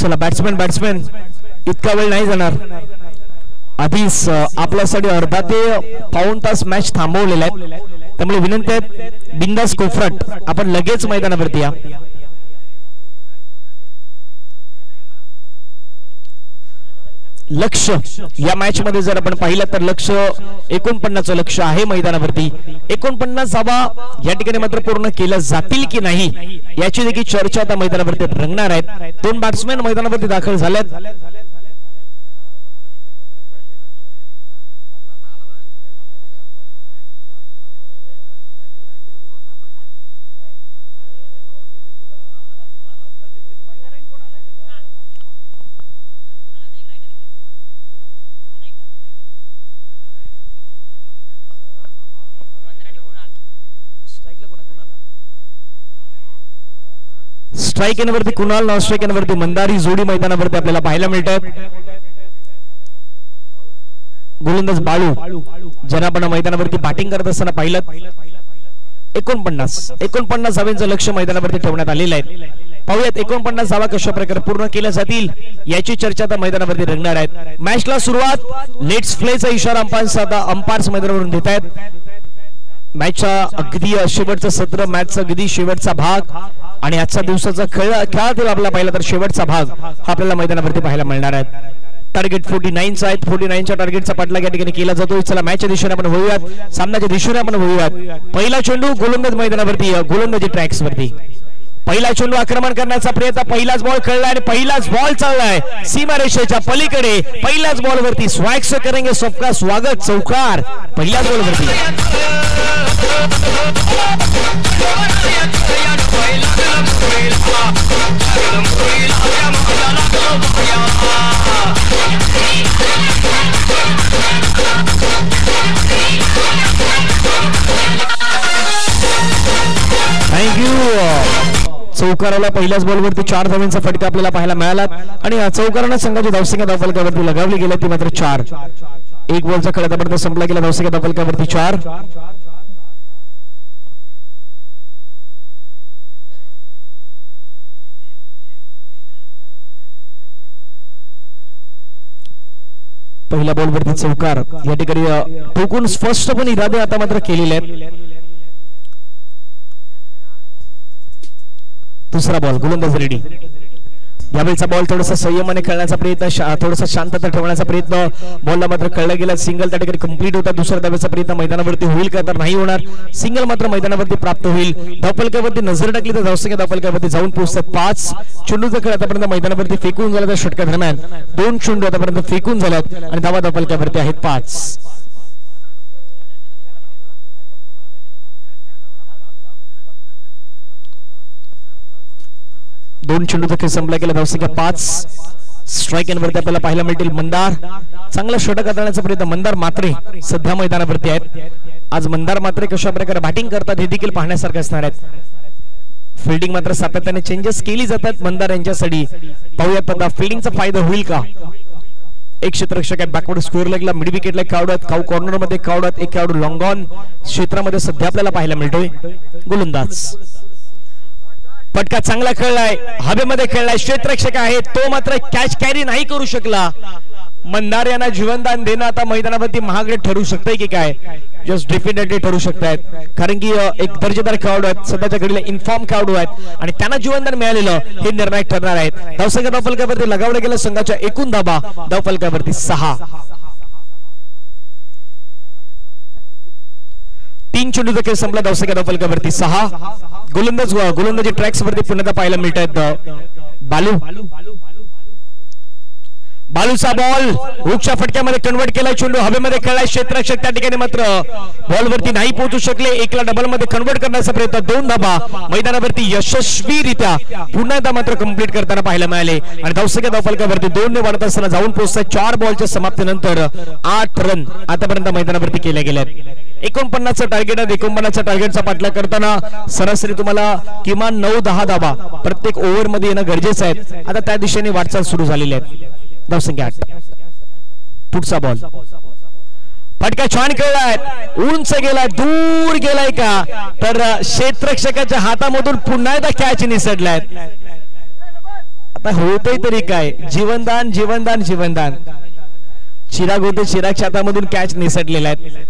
चला बॅट्समॅन इतका वेळ नाही जाणार. आधीच आपल्यासाठी अर्धा ते पाऊण तास मॅच थांबवलेला आहे, त्यामुळे विनंती आहे बिंदास कोफराट आपण लगेच मैदानावरती या. लक्ष या मॅच मध्ये जर आपण पाहिलं तर लक्ष 49चं लक्ष आहे मैदानावरती. 49 धावा या ठिकाणी मात्र पूर्ण केल्या जातील की नाही याची देखील चर्चा आता मैदानावरती रंगणार आहेत. 2 बॅट्समॅन मैदानावरती दाखल झालेत. स्ट्राइक एनवरती कुणाल, नॉन स्ट्राइक एनवरती मंदार ही जोडी मैदानावरती आपल्याला पाहायला मिळते. गोलंदाज बाळू ज्यांना आपण मैदानावरती बॅटिंग करत असताना पाहिलं. 49 धावांचं लक्ष मैदानावरती ठेवण्यात आलेलं आहे. पाहूयात 49 धावा कशा प्रकारे पूर्ण केल्या जातील याची चर्चा आता मैदानावरती रंगणार आहे. मॅचला सुरुवात लेट्स प्लेचा इशारा अंपायर्स मैदानावरून देत आहेत. मॅचचा अगदी शेवटचं सत्र, मॅचचा अगदी शेवटचा भाग आणि आजच्या दिवसाचा खेळातील आपल्याला पाहिला तर शेवटचा भाग हा आपल्याला मैदानावरती पाहायला मिळणार आहे. टार्गेट 49 आहेत. 49च्या टार्गेटचा पाठलाग या ठिकाणी केला जातो. चला मॅचच्या दिशेने आपण वळूयात, सामन्याच्या दिशेने आपण वळूयात. पहिला चेंडू गोलंदाज मैदानावरती, गोलंदाजी ट्रॅक्स वरती. पहिला चेंडू आक्रमण करण्याचा प्रयत्न, पहिलाच बॉल खेळलाय आणि पहिलाच बॉल चाललाय सीमारेषेच्या पलीकडे. पहिल्याच बॉल वरती स्वागत से करेंगे सबका स्वागत, चौकार पहिल्याच बॉल वरती. थँक्यू. चौकाराला पहिल्याच बॉलवरती 4 धावांचा फटका आपल्याला पाहायला मिळाला आणि चौकारानं संघाची धावसंख्या धावफलकावरती लगावली गेली ती मात्र 4. एक बॉलचा खेळ आतापर्यंत संपला गेला. धावसंख्या धावफलकावरती 4. पहिल्या बॉलवरती चौकार या ठिकाणी ठोकून स्पष्ट पण इरादे आता मात्र केलेले आहेत. दुसरा बॉल गोलंदाज रेडी. यावेळीचा बॉल थोडासा संयमाने खेळण्याचा प्रयत्न, थोडासा शांतता ठेवण्याचा प्रयत्न. बॉलला मात्र कळला गेला. सिंगल त्या ठिकाणी कंप्लीट होता. दुसऱ्या धावेचा प्रयत्न मैदानावरती होईल का तर नाही होणार. सिंगल मात्र मैदानावरती प्राप्त होईल. धावफलकावरती नजर टाकली तर धावसंख्या धावफलकावरती जाऊन पोहोचतात 5. चेंडूचा खेळ आतापर्यंत मैदानावरती फेकून झाला. त्या षटका दरम्यान 2 चेंडू आतापर्यंत फेकून झाल्यात आणि धावा धावफलकावरती आहेत 5. 2 चेंडूचा खेळ संपला गेला. धावसंख्या 5. स्ट्राइक एनवरती आपल्याला पाहायला मिळतील मंदार. चांगला षटक करण्याचा प्रयत्न मंदार मात्रे सध्या मैदानावरती आहेत. आज मंदार मात्रे कशा प्रकारे बॅटिंग करतात हे देखील पाहण्यासारखं असणार आहे. फिल्डिंग मात्र सातत्याने चेंजेस केली जातात मंदार यांच्यासाठी. पाहूयात आता फिल्डिंगचा फायदा होईल का. एक क्षेत्ररक्षक आहे बॅकवर्ड स्क्वेअर लेगला, मिड विकेटला एक खेळाडू आहेत, कॉर्नर मध्ये खेळाडू आहेत, एक खेळाडू लॉंग ऑन क्षेत्रामध्ये सध्या आपल्याला पाहायला मिळतोय. गोलंदाज फटका चांगला खेळलाय, हवेमध्ये खेळलाय, क्षेत्ररक्षक आहे तो मात्र कॅच कॅरी नाही करू शकला. मंदार यांना जीवनदान देणं आता मैदानावरती महागडे ठरू शकतंय की काय, जस्ट डेफिनेटली ठरू शकतायत, कारण की एक दर्जेदार खेळाडू आहेत, सध्याच्या घडीला इन्फॉर्म खेळाडू आहेत आणि त्यांना जीवनदान मिळालेलं हे निर्णायक ठरणार आहेत. धावसंख्या धावफलकावरती लगावलं गेलं संघाच्या एकूण धाबा धावफलकावरती 6. 3 चेंडूचा खेळ संपला, धावसंख्या धावफलकावरती 6. गोलंदाजी ट्रॅक्स वरती पुन्हा पाहायला मिळत आहेत. बालूचा बॉल हुकच्या फटक्यामध्ये कन्वर्ट केलाय, चेंडू हवेमध्ये खेळलाय, क्षेत्ररक्षक त्या ठिकाणी मात्र बॉल वरती नाही पोहोचू शकले. एकला डबल मध्ये कन्वर्ट करण्याचा प्रयत्न, 2 धाबा मैदानावरती यशस्वीरित्या पुन्हा एकदा मात्र कंप्लीट करताना पाहायला मिळाले आणि धावसंख्या धावफलकावरती 2 ने वाढत असताना जाऊन पोहोचतात. 4 बॉलच्या समाप्तीनंतर 8 रन आतापर्यंत मैदानावरती केल्या गेल्यात. 49चं टार्गेट आहे. 49च्या टार्गेटचा पाठलाग करताना सरासरी तुम्हाला किमान 9-10 धाबा प्रत्येक ओव्हर मध्ये येणं गरजेचं आहे. आता त्या दिशेने वाटचाल सुरू झालेली आहे. धावसंख्या 8. पुढचा बॉल फटका छान खेळलाय, उंच गेलाय, दूर गेलाय का तर क्षेत्ररक्षकाच्या हातामधून पुन्हा एकदा कॅच निसटलाय. आता होतय तरी काय, जीवनदान जीवनदान जीवनदान, चिराग होते, चिरागच्या हातामधून कॅच निसटलेला आहे.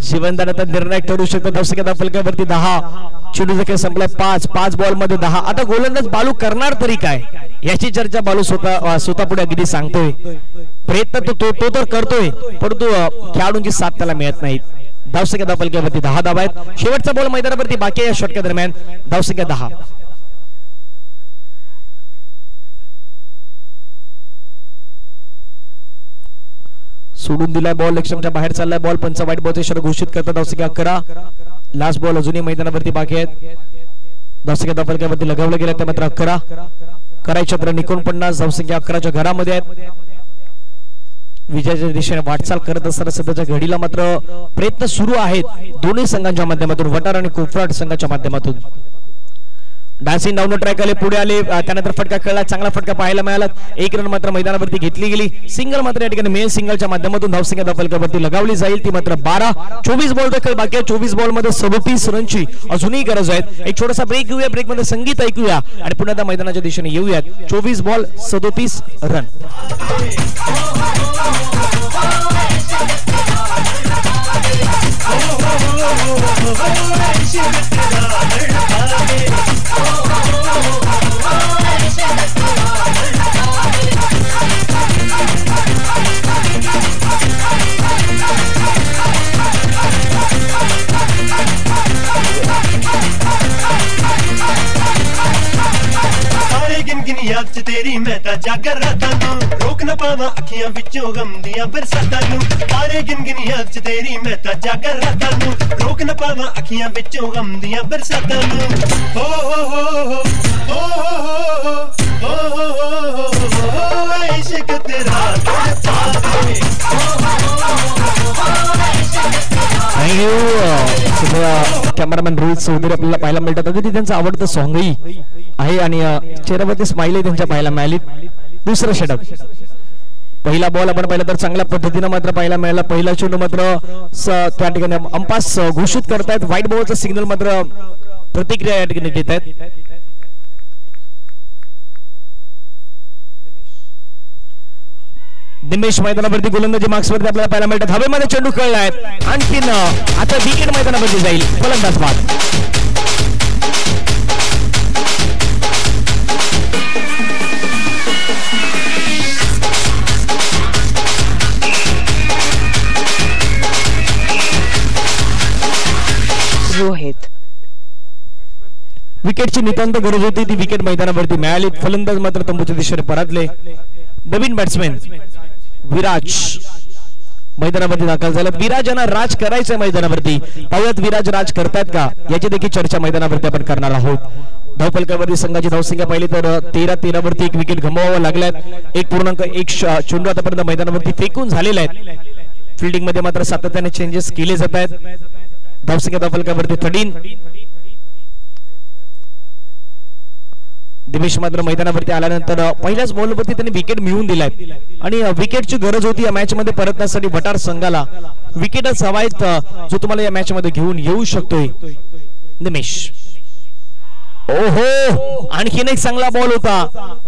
जीवनदान आता निर्णायक ठरू शकतो. धावसंख्या धावफलकावरती 10. चेंडूचा खेळ संपलाय 5 बॉल मध्ये 10. आता गोलंदाज बालू करणार तरी काय याची चर्चा बालू स्वतः पुढे अगदी सांगतोय. प्रयत्न तो तर करतोय, परंतु खेळाडूंची साथ त्याला मिळत नाही. धावसंख्या धावफलकावरती 10 धावा आहेत. शेवटचा बॉल मैदानावरती बाकी या षटका दरम्यान. धावसंख्या 10. सोडून दिलाय बॉल, लक्ष्मणच्या बाहेर चाललाय बॉल, पंच वाईट बॉलचा इशारा घोषित करतात. धावसंख्या 11. लास्ट बॉल अजूनही मैदानावरती बाकी आहेत. धावसंख्या धावफलकावरती लगावलं गेलं त्या मात्र 11. करायच्या 49. धावसंख्या 11च्या घरामध्ये आहेत. विजयाच्या दिशेने वाटचाल करत असताना सध्याच्या घडीला मात्र प्रयत्न सुरू आहेत दोन्ही संघांच्या माध्यमातून, वटार आणि कोफराट संघाच्या माध्यमातून. डान्सिंग डाऊन ट्रॅक आले, पुढे आले, त्यानंतर फटका खेळला, चांगला फटका पाहायला मिळाला. 1 रन मात्र मैदानावरती घेतली गेली. सिंगल मात्र या ठिकाणी मेन सिंगलच्या माध्यमातून धावसंख्या धावफलकावरती लगावली जाईल, ती मात्र 12. 24 बॉल देखील बाकी आहे. 24 बॉल मध्ये 37 रनची अजूनही गरज आहे. एक छोटासा ब्रेक घेऊया, ब्रेक मध्ये संगीत ऐकूया आणि पुन्हा त्या मैदानाच्या दिशेने येऊयात. 24 बॉल 37 रन. याद च तेरी मैं ता जागर रातां नूं, रोक ना पावां अखियां विचों गम दियां बरसातां नूं. तारे गिन गिन याद च तेरी मैं ता जागर रातां नूं, रोक ना पावां अखियां विचों गम दियां बरसातां नूं. हो हो हो हो हो हो हो हो इश्क तेरा कॅमेरामॅन रोहित चौधरी आपल्याला पाहायला मिळतात. अगदी त्यांचं आवडतं सॉंगही आहे आणि चेहऱ्यावरती स्माइल त्यांच्या पाहायला मिळाली. दुसरं षटक. पहिला बॉल आपण पाहिला तर चांगल्या पद्धतीने मात्र पाहायला मिळाला. पहिला चेंडू मात्र त्या ठिकाणी अंपास घोषित करतायत. व्हाईट बॉलचा सिग्नल मात्र प्रतिक्रिया या ठिकाणी देत आहेत. निमेश मैदानावरती गोलंदाजी मार्क्स वरती आपल्याला पाहायला मिळतात. हवेमध्ये चेंडू खेळलाय, आणखीन आता विकेट मैदानावरती जाईल. फलंदाज बाद. रोहित. विकेटची नितांत गरज होती, ती विकेट मैदानावरती मिळाली. फलंदाज मात्र तंबूच्या दिशेने परतले. नवीन बॅट्समॅन विराज मैदानावरती दाखल झाला. विराज यांना राज करायचंय मैदानावरती. पाहूयात विराज राज करतात का याची देखील चर्चा मैदानावरती आपण करणार आहोत. धावफलकावरती संघाची धावसंख्या पाहिली तर 13 वरती एक विकेट गमवावं लागल्यात. 1.1 चेंडू आतापर्यंत मैदानावरती फेकून झालेले आहेत. फिल्डिंग मध्ये मात्र सातत्याने चेंजेस केले जात आहेत. धावसंख्या धावफलकावरती 13. दिनेश मात्र मैदानावरती आल्यानंतर पहिल्याच बॉलवरती त्यांनी विकेट मिळवून दिलाय आणि विकेटची गरज होती या मॅच मध्ये परतण्यासाठी भटार संघाला. विकेटच हवा आहेत जो तुम्हाला या मॅच मध्ये घेऊन येऊ शकतोय दिनेश. ओहो, आणखीन एक चांगला बॉल होता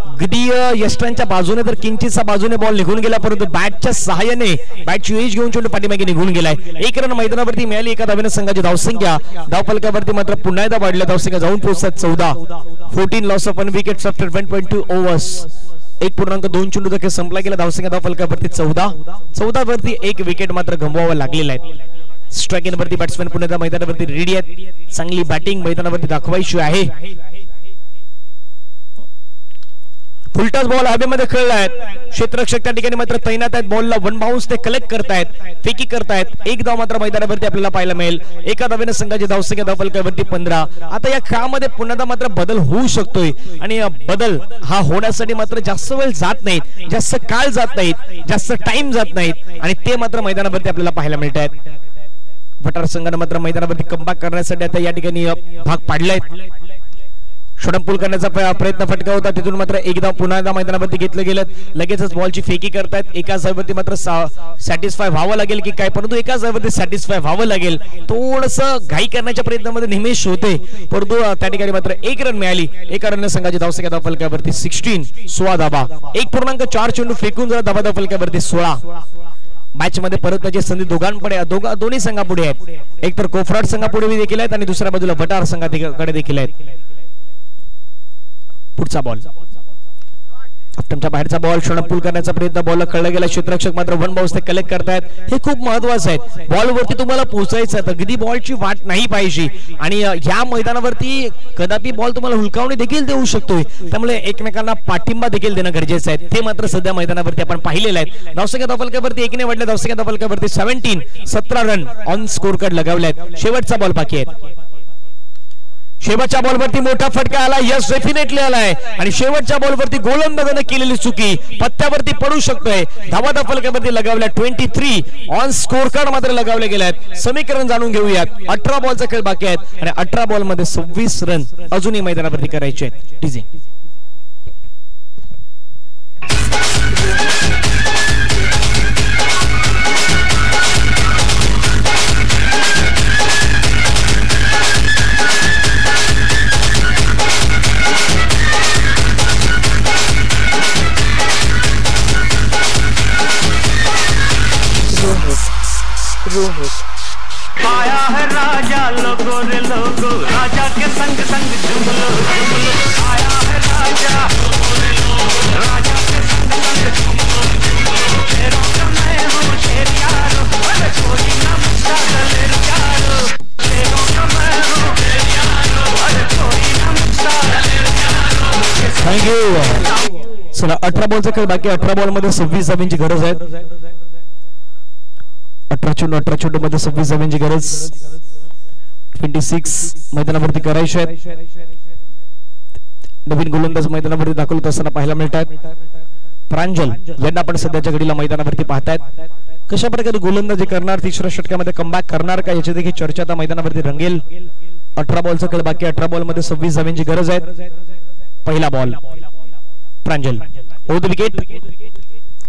अगदी यष्टांच्या बाजूने तर किंचितचा बाजूने बॉल निघून गेला, परंतु बॅटच्या सहाय्याने बॅटची एज घेऊन चेंडू पाठीमागे निघून गेलाय. एक रन मैदानावरती मिळाली. एका धावेने संघाची धावसंख्या धावफलकावरती मात्र पुन्हा एकदा वाढल्या. धावसंख्या जाऊन पोहोचतात 14. 14 loss of 1 wickets after 1.2 overs. 1.2 चेंडू देखील संपला गेला. धावसंख्या धावफलकावरती 14 वरती एक विकेट मात्र गमवावं लागलेला आहे. स्ट्राइक इन वरती बॅट्समॅन पुन्हा मैदानावरती रेडी आहेत. चांगली बॅटिंग मैदानावरती दाखवायची आहे. फुलटॉस बॉल हवेमध्ये खेळलाय. क्षेत्ररक्षक त्या ठिकाणी मात्र तैनात आहेत. बॉलला वन बाउन्स ते कलेक्ट करतायत, फेकी करतायत. एक धाव मात्र मैदानावरती आपल्याला पाहायला मिळेल. एका धावेने संघाची धावसंख्या धावफलकावरती 15. आता या खेळामध्ये पुन्हा मात्र बदल होऊ शकतोय आणि बदल हा होण्यासाठी मात्र जास्त वेळ जात नाहीत, जास्त काळ जात नाहीत, जास्त टाइम जात नाहीत आणि ते मात्र मैदानावरती आपल्याला पाहायला मिळत आहेत. भटार संघाने मात्र मैदानावरती कमबॅक करण्यासाठी आता या ठिकाणी भाग पाडलाय. षडंपूल करण्याचा प्रयत्न फटका होता, तिथून मात्र एकदा पुन्हा एकदा मैदानावरती घेतलं गेलं. लगेचच बॉलची फेकी करतायत. एकाच धावेवरती मात्र सॅटिस्फाय व्हावं लागेल की काय, परंतु एकाच धावेवरती सॅटिस्फाय व्हावं लागेल. थोडस घाई करण्याच्या प्रयत्नामध्ये निमेष होते, परंतु त्या ठिकाणी मात्र एक रन मिळाली. एका रनने संघाची धावसंख्या धावफलकावरती 16 धावा. 1.4 चेंडू फेकून जरा धावा धावफलकावरती 16. मॅच मध्ये परत त्याची संधी दोन्ही संघापुढे आहेत. एक तर कोफराड संघापुढे देखील आहेत आणि दुसऱ्या बाजूला भटार संघाकडे देखील आहेत. पुढचा बॉल ऑफ्टमच्या बाहेरचा बॉल. षडंपूल करण्याचा प्रयत्न, बॉलला कळला गेला. क्षेत्ररक्षक मात्र वन बाउन्स ते कलेक्ट करतायत. हे खूप महत्वाचं आहे. बॉलवरती तुम्हाला पोहोचायचं आहे, अगदी बॉलची वाट नाही पाहिजे आणि या मैदानावरती कदापि बॉल तुम्हाला हुलकावणी देखील देऊ शकतोय, त्यामुळे एकमेकांना पाठिंबा देखील देणं गरजेचं आहे. ते मात्र सध्या मैदानावरती आपण पाहिलेलं आहे. धावसंख्या धावफलकावरती 1 ने वाढल्या. धावसंख्या धावफलकावरती 17 रन ऑन स्कोर कार्ड लगावलेत. शेवटचा बॉल बाकी आहे. शेवटच्या बॉलवरती मोठा फटका आला. यस, डेफिनेटली आलाय आणि शेवटच्या बॉलवरती गोलंदाजाने केलेली चुकी पत्त्यावरती पडू शकतोय. धावा धावफलकावरती लगावल्या 23. ऑन स्कोर कार्ड मात्र लगावले गेले आहेत. समीकरण जाणून घेऊयात. 18 बॉलचा खेळ बाकी आहेत आणि 18 बॉल मध्ये 26 रन अजूनही मैदानावरती करायचे आहेत. डीजे आया है राजा, लोगो रे लोगो, राजा के संग संग झूम लो झूम लो. आया है राजा, लोगो रे लोगो, राजा के संग संग झूम लो झूम लो. शेरों का मैं हूँ शेर यारो, अरे कोई ना मुझसा दलेर यारो. शेरों का मैं हूँ शेर यारो, अरे कोई ना मुझसा दलेर यारो. थँक्यू. चला 18 बॉलचा खेळ बाकी. 18 बॉल मध्ये 26 धावांची गरज आहे. 18 चेंडू मध्ये 26 धावांची गरज. 26 मैदानावरती करायचे आहेत. नवीन गोलंदाज मैदानावरती दाखल होत असताना पाहायला मिळतात. प्रांजल यांना आपण सध्याच्या घडीला मैदानावरती पाहतायत. कशा प्रकारे गोलंदाजी करणार, तिसऱ्या षटकामध्ये कमबॅक करणार का, याची देखील चर्चा आता मैदानावरती रंगेल. 18 बॉलचा खेळ बाकी. 18 बॉल मध्ये 26 धावांची गरज आहे. पहिला ball Pranjal over the wicket.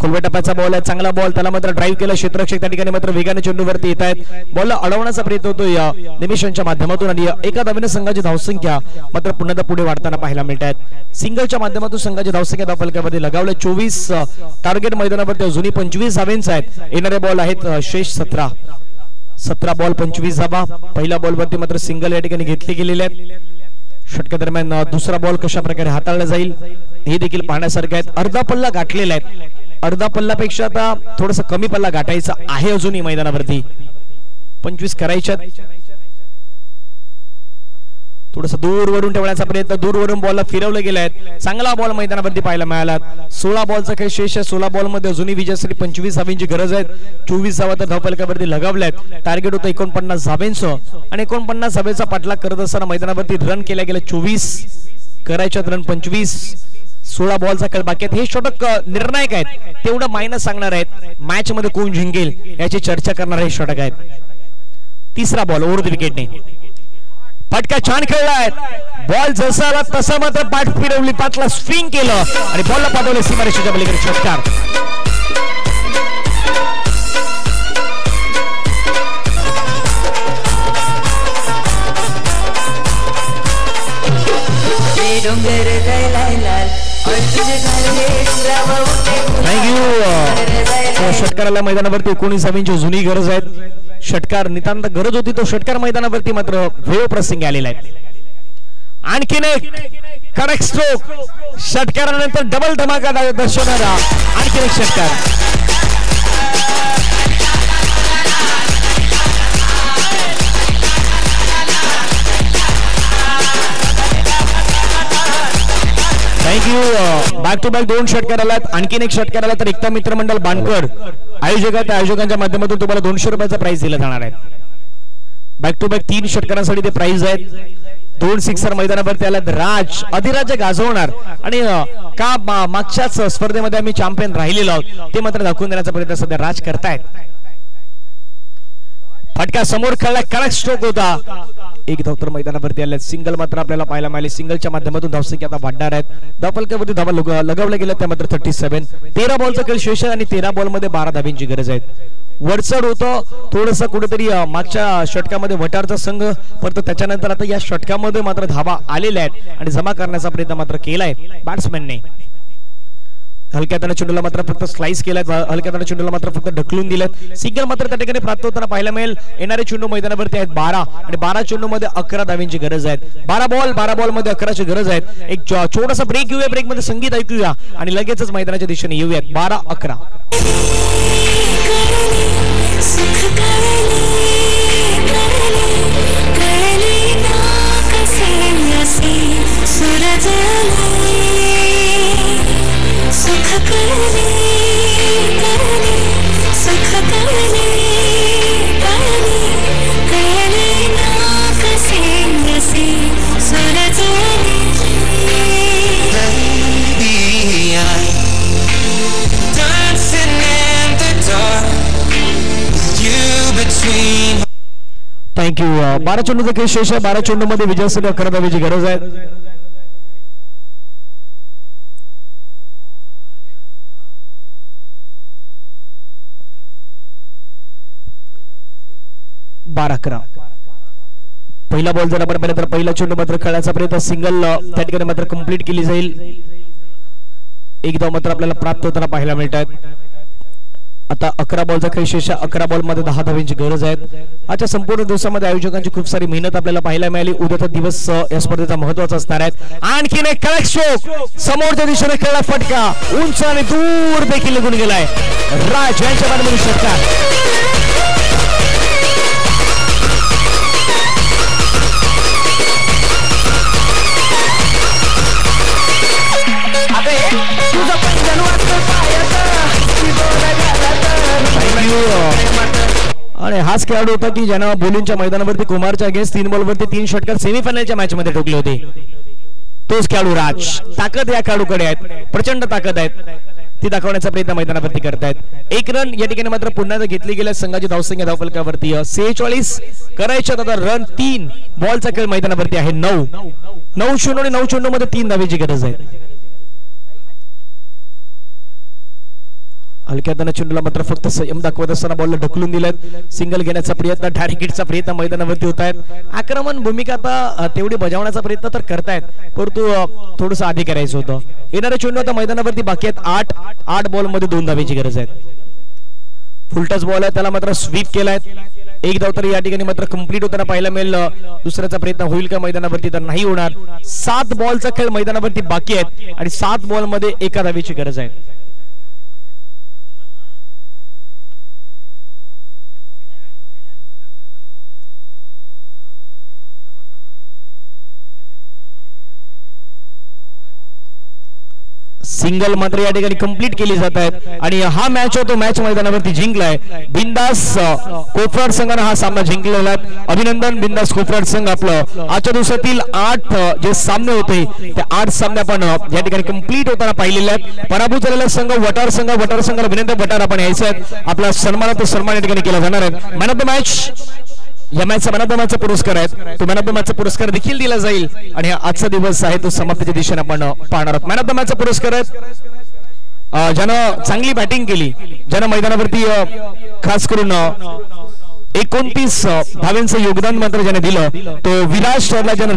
खोलव्या टप्प्याचा बॉल आहे. चांगला बॉल, त्याला मात्र ड्राईव्ह केला. क्षेत्ररक्षक त्या ठिकाणी मात्र वेगाने चेंडूवरती येत आहेत. बॉलला अडवण्याचा प्रयत्न होतो या निमिषांच्या माध्यमातून आणि एका धावेने संघाची धावसंख्या मात्र पुन्हा पुढे वाढताना पाहायला मिळत आहेत. सिंगलच्या माध्यमातून संघाची धावसंख्या धावफलकावरती लगावल्या 24. टार्गेट मैदानावरती अजूनही 25 धावांचे आहेत. येणारे बॉल आहेत शेष 17 बॉल 25 धावा. पहिल्या बॉलवरती मात्र सिंगल या ठिकाणी घेतली गेलेली आहेत. षटका दरम्यान दुसरा बॉल कशा प्रकारे हाताळला जाईल हे देखील पाहण्यासारखे आहेत. अर्धा पल्ला गाठलेला आहे. अर्धा पल्लापेक्षा आता थोडस कमी पल्ला गाठायचा आहे अजूनही मैदानावरती. 25 करायच्यात. थोडस दूरवरून ठेवण्याचा प्रयत्न, दूरवरून बॉलला फिरवले गेले आहेत. चांगला बॉल मैदानावरती पाहायला मिळाला. 16 बॉलचा खेळ शेष आहे. 16 बॉल मध्ये अजूनही विजयासाठी 25 धावांची गरज आहे. 24 धावा तर धावफलकावरती लगावल्यात. टार्गेट होतं 49 धावांचं आणि 49 धावेचा पाठलाग करत असताना मैदानावरती रन केल्या गेल्या 24 करायच्यात. रन 25. 16 बॉलचा खेळ बाकी आहेत. हे षटक निर्णायक आहेत, तेवढं मायनस सांगणार आहेत. मॅच मध्ये कोण जिंकेल याची चर्चा करणारे हे षटक आहेत. तिसरा बॉल ओव्हर द विकेटने फटका छान खेळलाय, बॉल जसा आला तसा मात्र पाठ फिरवली, पाठला स्विंग केलं आणि बॉलला पाठवले सीमारेषेच्या पलीकडे षटकार. थँक्यू. षटकाराला मैदानावरती 19 धावांची जुनी गरज आहे. षटकार नितांत गरज होती, तो षटकार मैदानावरती मात्र वेळ प्रसंगी आलेला आहे. आणखीन एक करेक्ट स्ट्रोक, षटकारानंतर डबल धमाका दर्शवणारा आणखीन एक षटकार. थँक्यू. बॅक टू बॅक 2 षटकार आलात. आणखीन एक षटकार आला तर एकता मित्र मंडळ बाणकर आयोजक आहेत, आयोजकांच्या माध्यमातून तुम्हाला 200 रुपयाचा प्राइज दिला जाणार आहे. बॅक टू बॅक 3 षटकारांसाठी ते प्राइज आहेत. 2 सिक्सर मैदानावरती आलात. राज अधिराज गाजवणार आणि का मागच्याच स्पर्धेमध्ये आम्ही चॅम्पियन राहिलेलो आहोत ते मात्र दाखवून देण्याचा प्रयत्न सध्या राज करतायत. फटका समोर खेळला, कडक स्ट्रोक होता. एक धाव मैदानावरती आले. सिंगल मात्र आपल्याला पाहायला मिळाले. सिंगलच्या माध्यमातून धावसंख्या आता वाढणार आहेत. धावफलकावरती धावा लगावल्या गेल्या त्या मात्र 37. 13 बॉलचा खेळ शेष आहे आणि 13 बॉलमध्ये 12 धावांची गरज आहे. वरचढ होतं थोडस कुठेतरी मागच्या षटकामध्ये वटारचा संघ, परंतु त्याच्यानंतर आता या षटकामध्ये मात्र धावा आलेल्या आहेत आणि जमा करण्याचा प्रयत्न मात्र केलाय बॅट्समॅनने. हलक्या हाताने चेंडूला मात्र फक्त स्लाइस केलाय, हलक्या हाताने चेंडूला मात्र फक्त ढकलून दिलेत. सिंगल मात्र त्या ठिकाणी प्राप्त होताना पाहायला मिळेल. येणारे चेंडू मैदानावरती आहेत 12 आणि 12 चेंडू मध्ये 11 धावांची गरज आहे. 12 बॉल मध्ये 11ची गरज आहे. एक छोटासा ब्रेक घेऊया, ब्रेक मध्ये संगीत ऐकूया आणि लगेचच मैदानाच्या दिशेने येऊयात. 12-11. थँक्यू. 12 चेंडू देखील शेष आहे. 12 चेंडू मध्ये विजयासाठी 11 धावांची गरज आहे. पहिला बॉल जर आपण पाहिला तर पहिला चेंडू मात्र खेळण्याचा प्रयत्न सिंगल त्या ठिकाणी मात्र कंप्लीट केली जाईल. एक धाव मात्र आपल्याला प्राप्त होताना पाहायला मिळत आहेत. आता 11 बॉलचा खेळ शेष आहे. 11 बॉल मध्ये 10 धावांची गरज आहे. आजच्या संपूर्ण दिवसामध्ये आयोजकांची खूप सारी मेहनत आपल्याला पाहायला मिळाली. उद्याचा दिवस या स्पर्धेचा महत्त्वाचा असणार आहे. आणखीन एक कडक स्ट्रोक, समोरच्या दिशेने खेळला फटका, उंच आणि दूर देखील निघून गेलाय. राज यांच्या बाजूने षटकार. आणि हाच खेळाडू होता की ज्यानं बोलिंगच्या मैदानावरती कुमारच्या अगेन्स्ट 3 बॉलवरती 3 षटकार सेमीफायनलच्या मॅच मध्ये ठोकले होते. तोच खेळाडू राज. ताकद या खेळाडूकडे आहेत, प्रचंड ताकद आहेत, ती दाखवण्याचा प्रयत्न मैदानावरती करतायत. 1 रन या ठिकाणी मात्र पुन्हा घेतली गेल्या संघाची धावसंख्या धावफलकावरती 46 करायच्या. आता रन 3 बॉलचा खेळ मैदानावरती आहे 9 चेंडू आणि 9 चेंडू मध्ये 3 धावांची गरज आहे. हलक्या हाताने चेंडूला मात्र फक्त संयम दाखवत असताना बॉलला ढकलून दिलेत. सिंगल घेण्याचा प्रयत्न, डायरेक्ट हिटचा प्रयत्न मैदानावरती होत आहेत. आक्रमण भूमिका आता तेवढी बजावण्याचा प्रयत्न तर करतायत, परंतु थोडस आधी करायचं होतं. येणारे चेंडू आता मैदानावरती बाकी आहेत 8 बॉल मध्ये 2 धावांची गरज आहे. फुलटच बॉल आहे, त्याला मात्र स्वीप केलाय. 1 धाव तर या ठिकाणी मात्र कंप्लीट होताना पाहायला मिळेल. दुसऱ्याचा प्रयत्न होईल का मैदानावरती तर नाही होणार. 7 बॉलचा खेळ मैदानावरती बाकी आहेत आणि 7 बॉल मध्ये 1 धावेची गरज आहे. सिंगल मात्र या ठिकाणी कंप्लीट केली जात आहेत आणि हा मॅच होतो मॅच मैदानावरती जिंकलाय बिंदास कोफराड संघाने हा सामना जिंकलेला आहे. अभिनंदन बिंदास कोफराड संघ. आपलं आजच्या दिवसातील 8 जे सामने होते त्या 8 सामने आपण या ठिकाणी कंप्लीट होताना पाहिलेले आहेत. पराभूत झालेला संघ वटार संघाला अभिनंदन. वटार आपण यायचं आहे, आपला सन्मान या ठिकाणी केला जाणार आहे. मॅन ऑफ द मॅच या मॅचचा मॅन ऑफ द मॅचचा पुरस्कार आहे तो मॅन ऑफ द मॅचचा पुरस्कार देखील दिला जाईल आणि आजचा दिवस आहे तो समाप्तीच्या दिशेने आपण पाहणार आहोत. मॅन ऑफ द मॅचचा पुरस्कार आहे ज्यानं चांगली बॅटिंग केली, ज्यानं मैदानावरती खास करून 29 धावांचं योगदान मात्र ज्याने दिलं तो विराज ठरला, ज्यानं